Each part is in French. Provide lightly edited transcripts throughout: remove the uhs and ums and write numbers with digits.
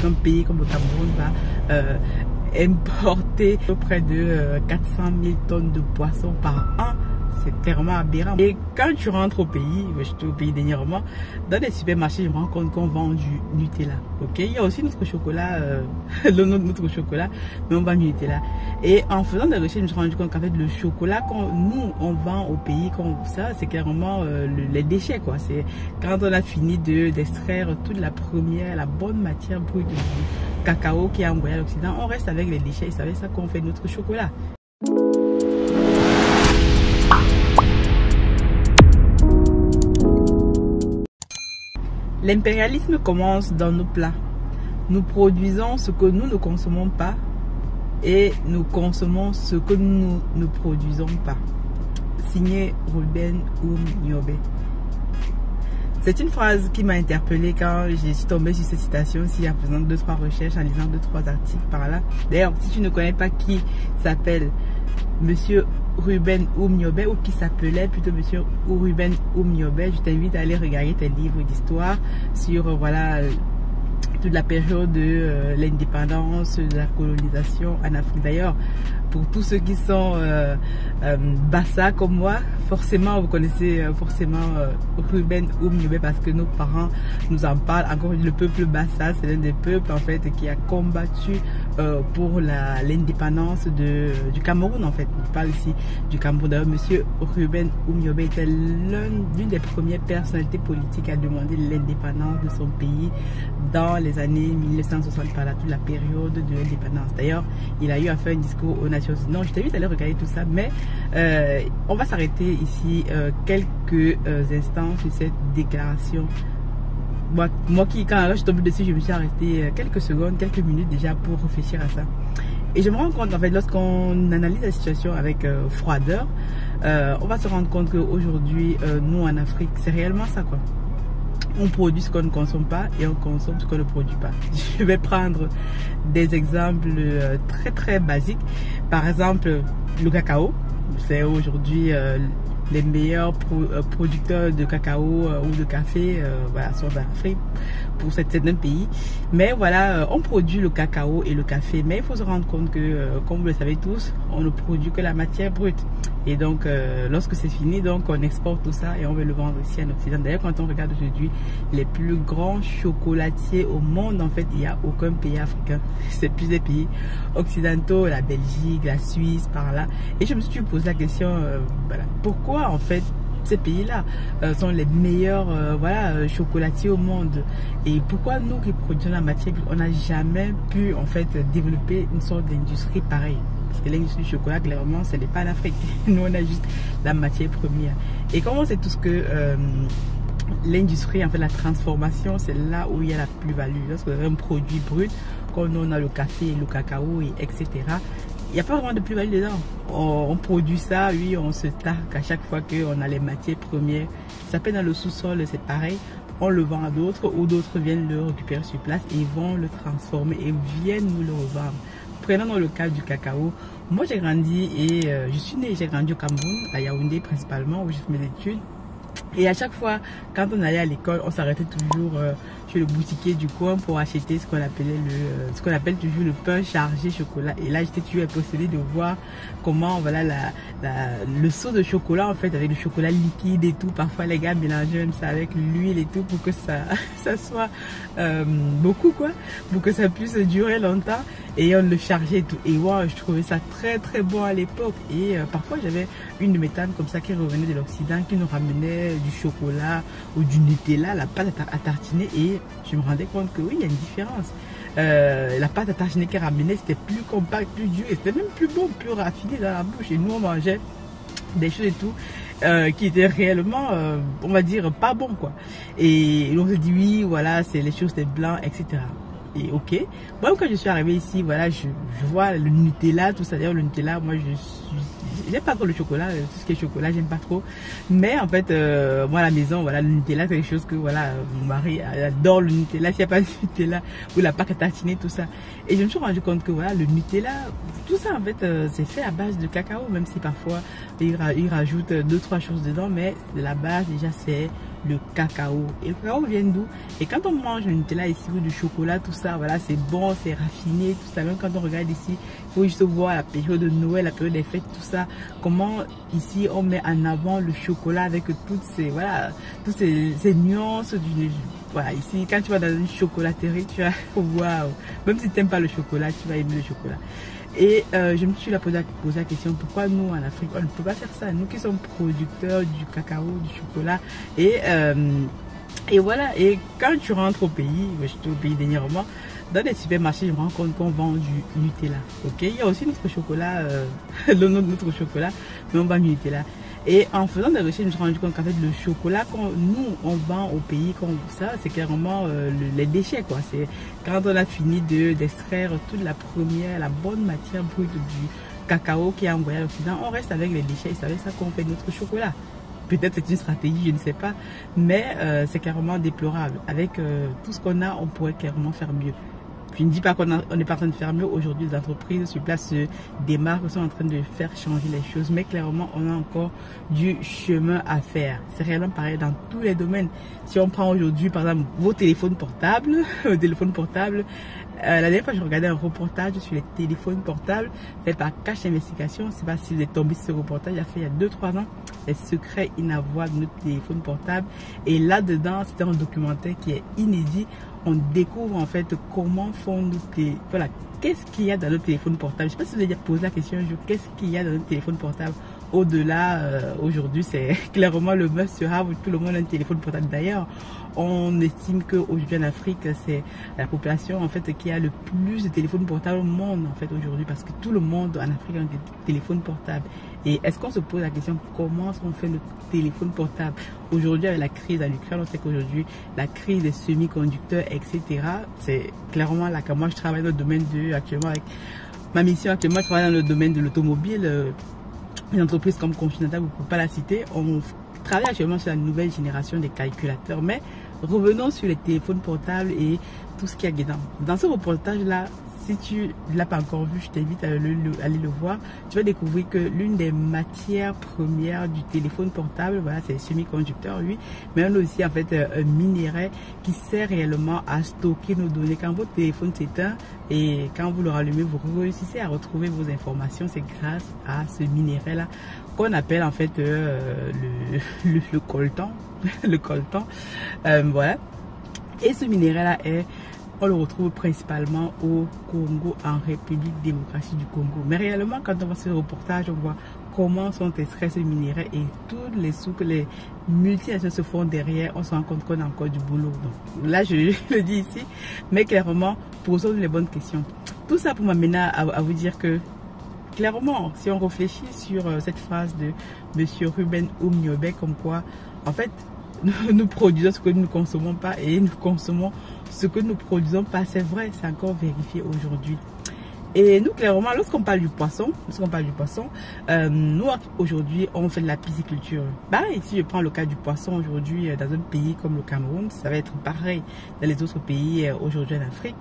qu'un pays comme le Cameroun va importer près de 400 000 tonnes de poissons par an. C'est clairement aberrant. Et quand tu rentres au pays, j'étais au pays dernièrement, dans les supermarchés, je me rends compte qu'on vend du Nutella. Ok, il y a aussi notre chocolat, notre chocolat, mais on vend du Nutella. Et en faisant des recherches, je me suis rendu compte qu'en fait, le chocolat on vend au pays comme ça, c'est clairement les déchets, quoi. C'est quand on a fini d'extraire toute la bonne matière brute du cacao qui est envoyé à l'Occident, on reste avec les déchets. Et c'est avec ça qu'on fait notre chocolat. L'impérialisme commence dans nos plats. Nous produisons ce que nous ne consommons pas et nous consommons ce que nous ne produisons pas. Signé Ruben Oum-Niobe. C'est une phrase qui m'a interpellée quand j'ai tombé sur cette citation-ci en faisant 2-3 recherches, en lisant 2-3 articles par là. D'ailleurs, si tu ne connais pas qui s'appelle Monsieur Ruben Oum-Niobe ou qui s'appelait plutôt Monsieur Ruben Oum-Niobe, je t'invite à aller regarder tes livres d'histoire sur voilà toute la période de l'indépendance, de la colonisation en Afrique. D'ailleurs, pour tous ceux qui sont Bassa comme moi, forcément vous connaissez Ruben Oum-Niobe parce que nos parents nous en parlent. Encore le peuple Bassa, c'est l'un des peuples en fait qui a combattu pour l'indépendance du Cameroun en fait. On parle ici du Cameroun. D'ailleurs, Monsieur Ruben Oum-Niobe était l'une des premières personnalités politiques à demander l'indépendance de son pays dans les années 1960 par là, toute la période de l'indépendance. D'ailleurs, il a eu à faire un discours aux Nations Unies. Non, je t'invite à aller regarder tout ça, mais on va s'arrêter ici quelques instants sur cette déclaration. Moi quand je suis tombée dessus, je me suis arrêtée quelques secondes, quelques minutes déjà pour réfléchir à ça. Et je me rends compte en fait, lorsqu'on analyse la situation avec froideur, on va se rendre compte qu'aujourd'hui, nous en Afrique, c'est réellement ça quoi. On produit ce qu'on ne consomme pas et on consomme ce qu'on ne produit pas. Je vais prendre des exemples très très basiques. Par exemple, le cacao. C'est aujourd'hui les meilleurs producteurs de cacao ou de café voilà, sont en Afrique pour certains pays. Mais voilà, on produit le cacao et le café. Mais il faut se rendre compte que, comme vous le savez tous, on ne produit que la matière brute. Et donc, lorsque c'est fini, donc on exporte tout ça et on veut le vendre ici en Occident. D'ailleurs, quand on regarde aujourd'hui les plus grands chocolatiers au monde, en fait, il n'y a aucun pays africain. C'est plus des pays occidentaux, la Belgique, la Suisse, par là. Et je me suis posé la question, voilà, pourquoi en fait ces pays-là sont les meilleurs voilà, chocolatiers au monde, et pourquoi nous qui produisons la matière, on n'a jamais pu en fait développer une sorte d'industrie pareille. Parce que l'industrie du chocolat, clairement, ce n'est pas en Afrique. Nous, on a juste la matière première. Et comme on sait tous que l'industrie, en fait, la transformation, c'est là où il y a la plus-value. Lorsque vous avez un produit brut, comme on a le café, le cacao, etc., il n'y a pas vraiment de plus-value dedans. On produit ça, oui, on se targue à chaque fois qu'on a les matières premières. Ça peut dans le sous-sol, c'est pareil. On le vend à d'autres ou d'autres viennent le récupérer sur place et ils vont le transformer et viennent nous le revendre. Prenons dans le cas du cacao. Moi, j'ai grandi et je suis né, j'ai grandi au Cameroun, à Yaoundé principalement, où j'ai fait mes études. Et à chaque fois, quand on allait à l'école, on s'arrêtait toujours chez le boutiquier du coin pour acheter ce qu'on appelle toujours le pain chargé chocolat. Et là, j'étais toujours impressionnée de voir comment, voilà, le seau de chocolat, en fait, avec le chocolat liquide et tout. Parfois, les gars mélangeaient même ça avec l'huile et tout pour que ça soit beaucoup, quoi, pour que ça puisse durer longtemps. Et on le chargeait et tout. Et wow, je trouvais ça très, très bon à l'époque. Et parfois, j'avais une de mes tantes comme ça qui revenait de l'Occident, qui nous ramenait du chocolat ou du Nutella, la pâte à tartiner, et je me rendais compte que oui, il y a une différence. La pâte à tartiner qu'elle ramenait, c'était plus compact, plus dur, et c'était même plus bon, plus raffiné dans la bouche. Et nous, on mangeait des choses et tout qui étaient réellement, on va dire, pas bon, quoi. Et on se dit oui, voilà, c'est les choses des blancs, etc. Et ok, moi quand je suis arrivée ici, voilà, je vois le Nutella, tout ça. D'ailleurs, le Nutella, moi j'aime pas trop le chocolat, tout ce qui est chocolat, j'aime pas trop. Mais en fait, moi à la maison, voilà, le Nutella, c'est quelque chose que, voilà, mon mari adore le Nutella. S'il n'y a pas de Nutella, ou la pâte à tartiner, tout ça. Et je me suis rendu compte que, voilà, le Nutella, tout ça, en fait, c'est fait à base de cacao, même si parfois, il rajoute 2-3 choses dedans, mais la base, déjà, c'est le cacao. Et le cacao vient d'où? Et quand on mange le Nutella ici ou du chocolat, tout ça, voilà, c'est bon, c'est raffiné, tout ça. Même quand on regarde ici, il faut juste voir la période de Noël, la période des fêtes, tout ça. Comment ici on met en avant le chocolat avec toutes ces, voilà, toutes ces nuances du. Voilà, ici, quand tu vas dans une chocolaterie, tu vas voir, même si tu n'aimes pas le chocolat, tu vas aimer le chocolat. Et je me suis posé la question, pourquoi nous en Afrique, on ne peut pas faire ça? Nous qui sommes producteurs du cacao, du chocolat. Et voilà, et quand tu rentres au pays, j'étais au pays dernièrement, dans les supermarchés, je me rends compte qu'on vend du Nutella. Ok, il y a aussi notre chocolat, notre chocolat, mais on vend du Nutella. Et en faisant des recherches, je me suis rendu compte qu'en fait, le chocolat nous on vend au pays comme ça, c'est clairement les déchets, quoi. C'est quand on a fini d'extraire toute la bonne matière brute du cacao qui est envoyé à l'Occident, on reste avec les déchets et c'est avec ça qu'on fait notre chocolat. Peut-être c'est une stratégie, je ne sais pas, mais c'est clairement déplorable. Avec tout ce qu'on a, on pourrait clairement faire mieux. Je ne dis pas qu'on n'est pas en train de faire mieux. Aujourd'hui, les entreprises sur place se démarquent, sont en train de faire changer les choses. Mais clairement, on a encore du chemin à faire. C'est réellement pareil dans tous les domaines. Si on prend aujourd'hui, par exemple, vos téléphones portables, la dernière fois, je regardais un reportage sur les téléphones portables fait par Cache Investigation. Je ne sais pas si vous êtes tombé sur ce reportage. Il a fait il y a 2-3 ans. Les secrets inavouables de notre téléphone portable. Et là-dedans, c'était un documentaire qui est inédit. On découvre en fait comment font nos téléphones. Voilà, qu'est-ce qu'il y a dans notre téléphone portable. Je ne sais pas si vous avez déjà posé la question un jour. Qu'est-ce qu'il y a dans notre téléphone portable? Au-delà, aujourd'hui, c'est clairement le must-have. Tout le monde a un téléphone portable. D'ailleurs, on estime qu'aujourd'hui en Afrique, c'est la population en fait qui a le plus de téléphones portables au monde en fait aujourd'hui, parce que tout le monde en Afrique a un téléphone portable. Et est-ce qu'on se pose la question comment on fait le téléphone portable aujourd'hui avec la crise en Ukraine? On sait qu'aujourd'hui la crise des semi-conducteurs, etc. C'est clairement là que moi je travaille dans le domaine actuellement avec ma mission actuellement, je travaille dans le domaine de l'automobile. Une entreprise comme Continental, vous ne pouvez pas la citer, on travaille actuellement sur la nouvelle génération des calculateurs. Mais revenons sur les téléphones portables et tout ce qu'il y a dedans. Dans ce reportage-là, si tu ne l'as pas encore vu, je t'invite à aller le voir. Tu vas découvrir que l'une des matières premières du téléphone portable, voilà, c'est les semi-conducteurs, oui. Mais on a aussi en fait un minerai qui sert réellement à stocker nos données. Quand votre téléphone s'éteint et quand vous le rallumez, vous réussissez à retrouver vos informations. C'est grâce à ce minerai-là qu'on appelle en fait le coltan. Le coltan. Voilà. Et ce minerai-là on le retrouve principalement au Congo, en République démocratique du Congo. Mais réellement, quand on voit ce reportage, on voit comment sont extraits ces minéraux et tous les sous que les multinationales se font derrière. On se rend compte qu'on a encore du boulot. Donc, là, je le dis ici, mais clairement, posons les bonnes questions. Tout ça pour m'amener à vous dire que, clairement, si on réfléchit sur cette phrase de M. Ruben Oumniobé, comme quoi, en fait, nous produisons ce que nous ne consommons pas et nous consommons ce que nous ne produisons pas. C'est vrai, c'est encore vérifié aujourd'hui. Et nous, clairement, lorsqu'on parle du poisson, nous, aujourd'hui, on fait de la pisciculture. Bah, si je prends le cas du poisson aujourd'hui, dans un pays comme le Cameroun, ça va être pareil dans les autres pays aujourd'hui en Afrique.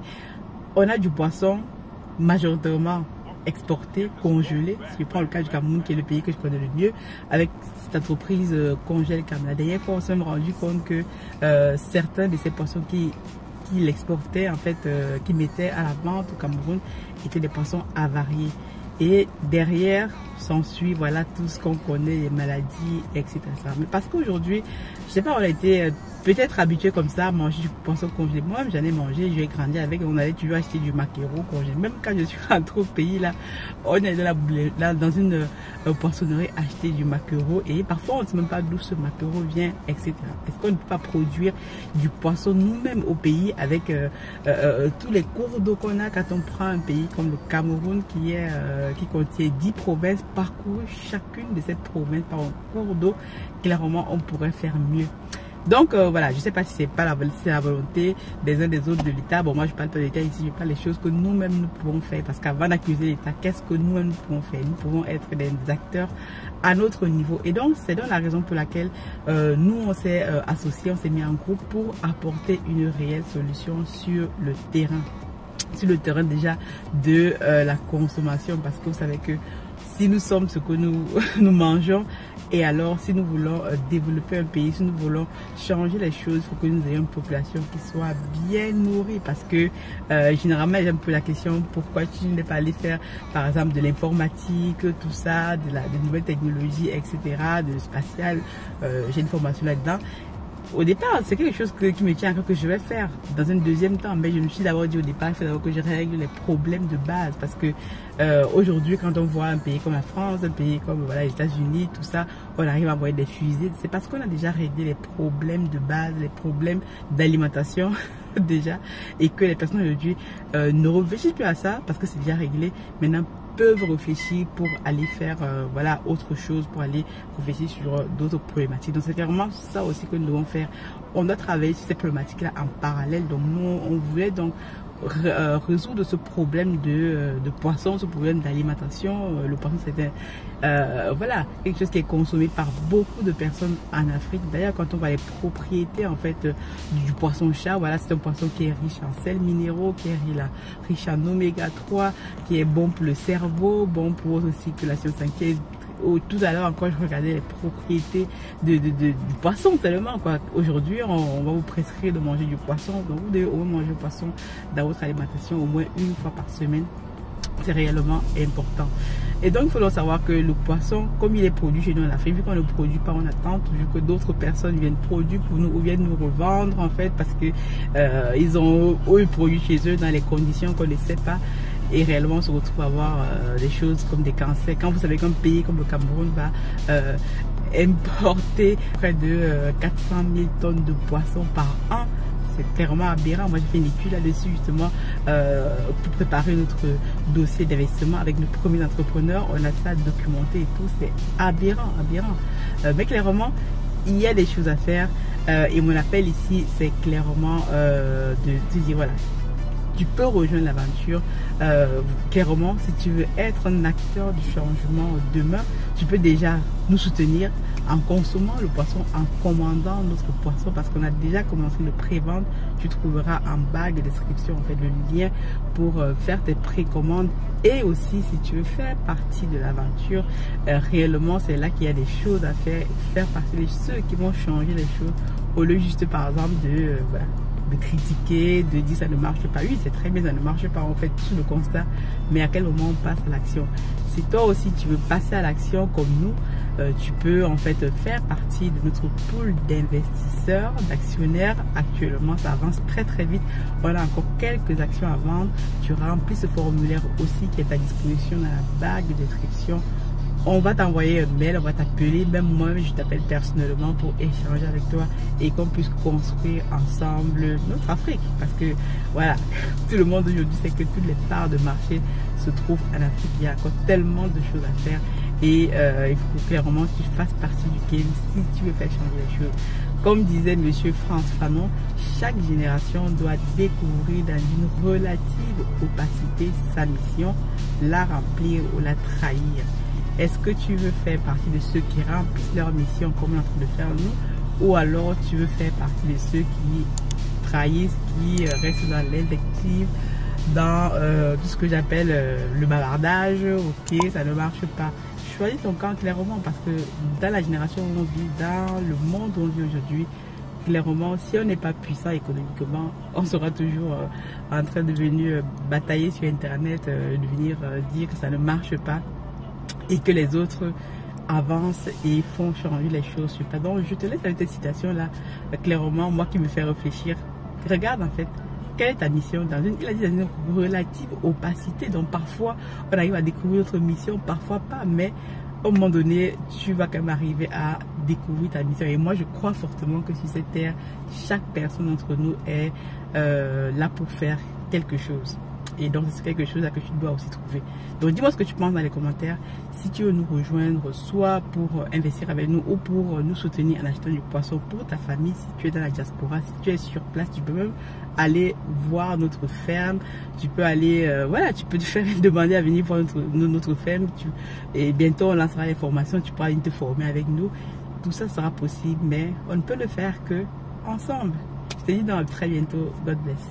On a du poisson majoritairement exporté, congelé. Si je prends le cas du Cameroun, qui est le pays que je connais le mieux, avec cette entreprise Congèle Cam. La dernière fois, on s'est rendu compte que certains de ces poissons qui l'exportaient, en fait, qui mettaient à la vente au Cameroun, étaient des poissons avariés. Et derrière s'ensuit, voilà, tout ce qu'on connaît, les maladies, etc. Mais parce qu'aujourd'hui, je sais pas, on a été peut-être habitué comme ça à manger du poisson congelé. Moi, j'en ai mangé, j'ai grandi avec, on allait toujours acheter du maquereau congelé. Même quand je suis rentrée au pays, là, on est dans une poissonnerie acheter du maquereau et parfois on ne sait même pas d'où ce maquereau vient, etc. Est-ce qu'on ne peut pas produire du poisson nous-mêmes au pays avec tous les cours d'eau qu'on a quand on prend un pays comme le Cameroun qui contient 10 provinces, parcourir chacune de ces provinces par un cours d'eau, clairement on pourrait faire mieux. Donc voilà, je ne sais pas si c'est pas la volonté des uns des autres de l'État. Bon, moi je parle pas de l'État ici, je parle des choses que nous-mêmes nous pouvons faire. Parce qu'avant d'accuser l'État, qu'est-ce que nous-mêmes nous pouvons faire? Nous pouvons être des acteurs à notre niveau. Et donc c'est donc la raison pour laquelle nous on s'est associés, on s'est mis en groupe pour apporter une réelle solution sur le terrain. Sur le terrain déjà de la consommation. Parce que vous savez que si nous sommes ce que nous mangeons Et alors, si nous voulons développer un pays, si nous voulons changer les choses, il faut que nous ayons une population qui soit bien nourrie. Parce que généralement, j'ai un peu la question, pourquoi tu n'es pas allé faire, par exemple, de l'informatique, tout ça, des nouvelles technologies, etc., de spatial. J'ai une formation là-dedans. Au départ, c'est quelque chose qui me tient à cœur, que je vais faire dans un deuxième temps. Mais je me suis d'abord dit au départ, il faut d'abord que je règle les problèmes de base. Parce que aujourd'hui, quand on voit un pays comme la France, un pays comme voilà, les États-Unis, tout ça, on arrive à envoyer des fusées. C'est parce qu'on a déjà réglé les problèmes de base, les problèmes d'alimentation déjà. Et que les personnes aujourd'hui ne réfléchissent plus à ça parce que c'est déjà réglé. Maintenant, peuvent réfléchir pour aller faire voilà, autre chose, pour aller réfléchir sur d'autres problématiques. Donc c'est clairement ça aussi que nous devons faire. On doit travailler sur ces problématiques là en parallèle. Donc nous, on voulait donc résoudre ce problème de poisson, ce problème d'alimentation. Le poisson, c'était voilà, quelque chose qui est consommé par beaucoup de personnes en Afrique. D'ailleurs, quand on voit les propriétés en fait du poisson-chat, voilà, c'est un poisson qui est riche en sels minéraux, qui est riche en oméga 3, qui est bon pour le cerveau, bon pour votre circulation sanguine. Tout à l'heure encore, je regardais les propriétés du poisson tellement quoi. Aujourd'hui, on va vous prescrire de manger du poisson. Donc vous devez au moins manger du poisson dans votre alimentation au moins une fois par semaine. C'est réellement important. Et donc il faut donc savoir que le poisson, comme il est produit chez nous en Afrique, vu qu'on ne le produit pas, on attend toujours que d'autres personnes viennent produire pour nous ou viennent nous revendre en fait, parce que ils ont eux produit chez eux dans les conditions qu'on ne sait pas. Et réellement, on se retrouve à avoir des choses comme des cancers. Quand vous savez qu'un pays comme le Cameroun va importer près de 400 000 tonnes de poissons par an, c'est clairement aberrant. Moi, j'ai fait une étude là-dessus justement pour préparer notre dossier d'investissement avec nos premiers entrepreneurs. On a ça documenté et tout. C'est aberrant, aberrant. Mais clairement, il y a des choses à faire. Et mon appel ici, c'est clairement de dire voilà. Tu peux rejoindre l'aventure clairement. Si tu veux être un acteur du changement demain, tu peux déjà nous soutenir en consommant le poisson, en commandant notre poisson, parce qu'on a déjà commencé le pré-vente. Tu trouveras en bas de description en fait le lien pour faire tes précommandes. Et aussi, si tu veux faire partie de l'aventure, réellement c'est là qu'il y a des choses à faire partie de ceux qui vont changer les choses, au lieu juste par exemple de voilà, de critiquer, de dire ça ne marche pas. Oui, c'est très bien, ça ne marche pas, on fait tout le constat, mais à quel moment on passe à l'action? Si toi aussi tu veux passer à l'action comme nous, tu peux en fait faire partie de notre pool d'investisseurs, d'actionnaires. Actuellement, ça avance très très vite. On a encore quelques actions à vendre. Tu remplis ce formulaire aussi qui est à disposition dans la barre de description. On va t'envoyer un mail, on va t'appeler, même moi je t'appelle personnellement pour échanger avec toi et qu'on puisse construire ensemble notre Afrique. Parce que voilà, tout le monde aujourd'hui sait que toutes les parts de marché se trouvent en Afrique. Il y a encore tellement de choses à faire et il faut clairement que tu fasses partie du game si tu veux faire changer les choses. Comme disait monsieur Frantz Fanon, chaque génération doit découvrir dans une relative opacité sa mission, la remplir ou la trahir. Est-ce que tu veux faire partie de ceux qui remplissent leur mission comme on est en train de faire nous, ou alors tu veux faire partie de ceux qui trahissent, qui restent dans l'invective, dans tout ce que j'appelle le bavardage? Ok, ça ne marche pas. Choisis ton camp clairement, parce que dans la génération où on vit, dans le monde où on vit aujourd'hui, clairement, si on n'est pas puissant économiquement, on sera toujours en train de venir batailler sur Internet, de venir dire que ça ne marche pas et que les autres avancent et font changer les choses. Donc, je te laisse avec cette citation-là, clairement, moi qui me fait réfléchir. Regarde en fait, quelle est ta mission dans une relative opacité. Donc, parfois, on arrive à découvrir notre mission, parfois pas, mais au moment donné, tu vas quand même arriver à découvrir ta mission. Et moi, je crois fortement que sur cette terre, chaque personne d'entre nous est là pour faire quelque chose. Et donc, c'est quelque chose que tu dois aussi trouver. Donc, dis-moi ce que tu penses dans les commentaires. Si tu veux nous rejoindre, soit pour investir avec nous ou pour nous soutenir en achetant du poisson pour ta famille, si tu es dans la diaspora, si tu es sur place, tu peux même aller voir notre ferme. Tu peux aller, voilà, tu peux te faire demander à venir voir notre ferme. Et bientôt, on lancera les formations. Tu pourras venir te former avec nous. Tout ça sera possible, mais on ne peut le faire que ensemble. Je te dis dans très bientôt. God bless.